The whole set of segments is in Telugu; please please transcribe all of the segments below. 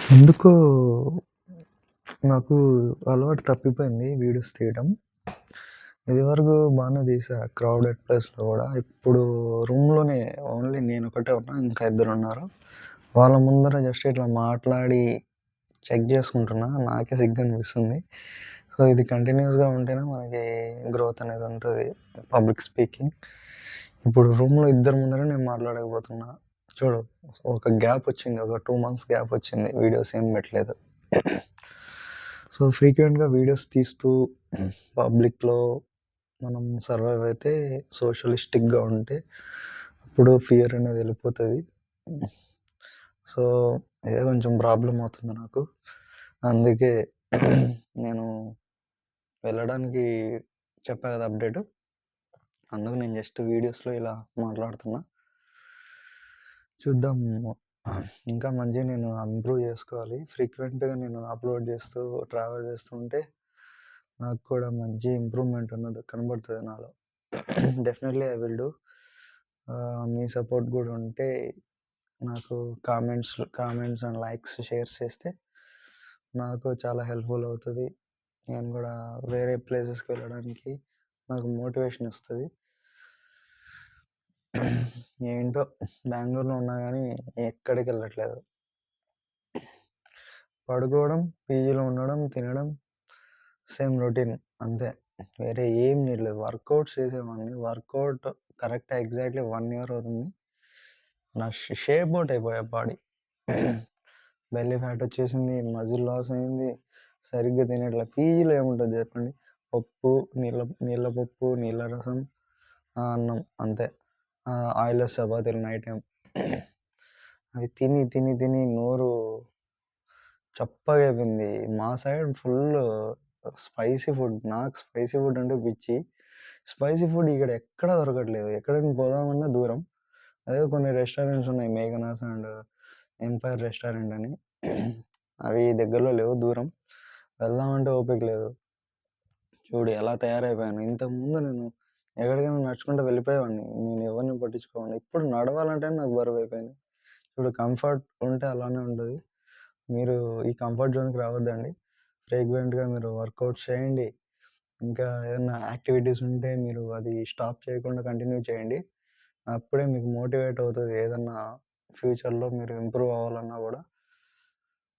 ఎందుకో నాకు అలవాటు తప్పిపోయింది వీడియోస్ తీయడం. ఇదివరకు బానే తీసా క్రౌడెడ్ ప్లేస్‌లో గూడా. ఇప్పుడు రూమ్‌లోనే ఓన్లీ నేనొకటే ఉన్నా. ఇంకా ఇద్దరున్నారు. వాళ్ళ ముందర జస్ట్ ఇట్లా మాట్లాడి చెక్ జేసుకుంటున్నా. నాకే సిగ్గనిపిస్తుంది. సో, ఇది కంటిన్యూయస్‌గా ఉంటేనే మనకి గ్రోత్ అనేది ఉంటది. Public speaking. ఇప్పుడు రూమ్‌లో ఇద్దరి ముందర నేను మాట్లాడలేకపోతున్నా. చూడు, ఒక గ్యాపొచ్చింది. ఒక 2 మంత్స్ గ్యాపొచ్చింది. వీడియోస్ ఏం పెట్టలేదు. సో, ఫ్రీక్వెంట్‌గా వీడియోస్ తీస్తూ పబ్లిక్‌లో మనం సర్వైవ్ అయితే సోషలిస్టిక్‌గా ఉంటే అప్పుడు ఫియర్ అనేది ఎళ్ళిపోతది. సో, ఇదే కొంచెం ప్రాబ్లమ్ అవుతుంది నాకు. అందుకే నేను వెళ్ళడానికి చెప్పా గదా! అప్డేటు. అందుకు నేను జస్ట్ వీడియోస్‌లో ఇలా మాట్లాడుతున్నా. చూద్దాం. ఇంకా మంచిగా నేను ఇంప్రూవ్ చేసుకోవాలి. ఫ్రీక్వెంట్‌గా నేను అప్‌లోడ్ చేస్తూ, ట్రావెల్ చేస్తూ ఉంటే నాకు కూడా మంచి ఇంప్రూవ్‌మెంట్ అన్నది కనబడుతది నాలో. Definitely I will do. Me support గూడా ఉంటే నాకు కామెంట్స్ అండ్ లైక్స్, షేర్స్ చేస్తే నాకు చాలా హెల్ప్‌ఫుల్ అవుతది. నేను గూడా వేరే ప్లేసెస్‌కి వెళ్ళడానికి నాకు మోటివేషన్ ఒస్తది. ఏంటో బెంగుళూరులో ఉన్నా గానీ ఎక్కడికెళ్ళట్లేదు. పడుకోవడం, పీజీలో ఉండడం, తినడం, సేమ్ రొటీన్ అంతే. వేరే ఏం నీడ్ లేదు. వర్కౌట్స్ చేసేవాడిని. వర్కౌట్ కరెక్ట్‌గా ఎగ్జాక్ట్‌లీ 1 ఇయర్ అవుతుంది. నా షేప్ అవుట్ అయిపోయా బాడీ. బెల్లీ ఫ్యాట్ వచ్చేసింది. మజిల్ లాస్ అయింది. సరిగ్గా తినట్లే. పీజీలో ఏముంటది చెప్పండి. పప్పు, నీళ్ళ పప్పు, నీళ్ళ రసం, అన్నం అంతే. ఆయిల్లెస్ చపాతీలు నైట్ టైమ్. అవి తిని, తిని, తిని నోరు చప్పగా అయిపోయింది. మా సైడ్ ఫుల్లు స్పైసీ ఫుడ్. నాకు స్పైసీ ఫుడ్ అంటే పిచ్చి. స్పైసీ ఫుడ్ ఇక్కడ ఎక్కడ దొరకట్లేదు. ఎక్కడికి పోదామన్నా దూరం. అదే కొన్ని రెస్టారెంట్స్ ఉన్నాయి. మేఘనాస్ అండ్ ఎంపైర్ రెస్టారెంట్ అని. అవి దగ్గరలో లేవు, దూరం. వెళ్దామంటే ఓపిక లేదు. చూడు ఎలా తయారైపోయాను. ఇంతకుముందు నేను ఎక్కడికైనా నడుచుకుంటూ వెళ్ళిపోయేవాడిని. నేను ఎవరిని పట్టించుకోను. ఇప్పుడు నడవాలంటేనే నాకు బరువైపోయింది. ఇప్పుడు కంఫర్ట్ ఉంటే అలానే ఉంటది. మీరు ఈ కంఫర్ట్ జోన్‌కి రావద్దండి. ఫ్రీక్వెంట్‌గా మీరు వర్కౌట్స్ చేయండి. ఇంకా ఏదన్నా యాక్టివిటీస్ ఉంటే మీరు అది స్టాప్ చేయకుండా కంటిన్యూ చేయండి. అప్పుడే మీకు మోటివేట్ అవుతది. ఏదన్నా ఫ్యూచర్‌లో మీరు ఇంప్రూవ్ అవ్వాలన్నా గూడా.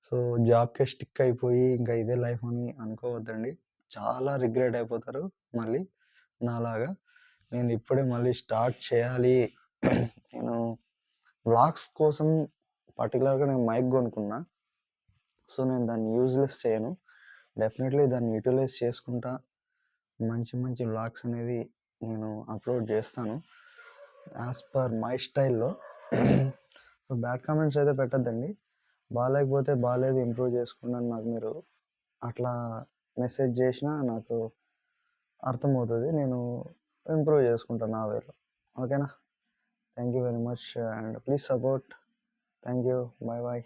సో, జాబ్‌కే స్టిక్ అయిపోయి ఇంకా ఇదే లైఫ్ అని అనుకోవద్దండి. చాలా రిగ్రెట్ అయిపోతారు మళ్ళీ నాలాగా. నేను ఇప్పుడే మళ్ళీ స్టార్ట్ చేయాలి. నేను వ్లాగ్స్ కోసం పర్టిక్యులర్‌గా నేను మైక్ గొనుక్కున్నా. సో, నేను దాన్ని యూజ్‌లెస్ చేయను. డెఫినెట్‌లీ దాన్ని యుటిలైజ్ చేసుకుంటా. మంచి మంచి వ్లాగ్స్ అనేది నేను అప్‌లోడ్ జేస్తాను. యాస్ పర్ మై స్టైల్‌లో. సో, బ్యాడ్ కామెంట్స్ అయితే పెట్టొద్దండి. బాలేకపోతే బాలేదు, ఇంప్రూవ్ చేసుకోండి అని నాకు మీరు అట్లా మెసేజ్ జేసినా నాకు అర్థమవుతది. నేను ఇంప్రూవ్ చేసుకుంటా నా వేలో. ఓకేనా? Thank you very much and please support. Thank you. By by.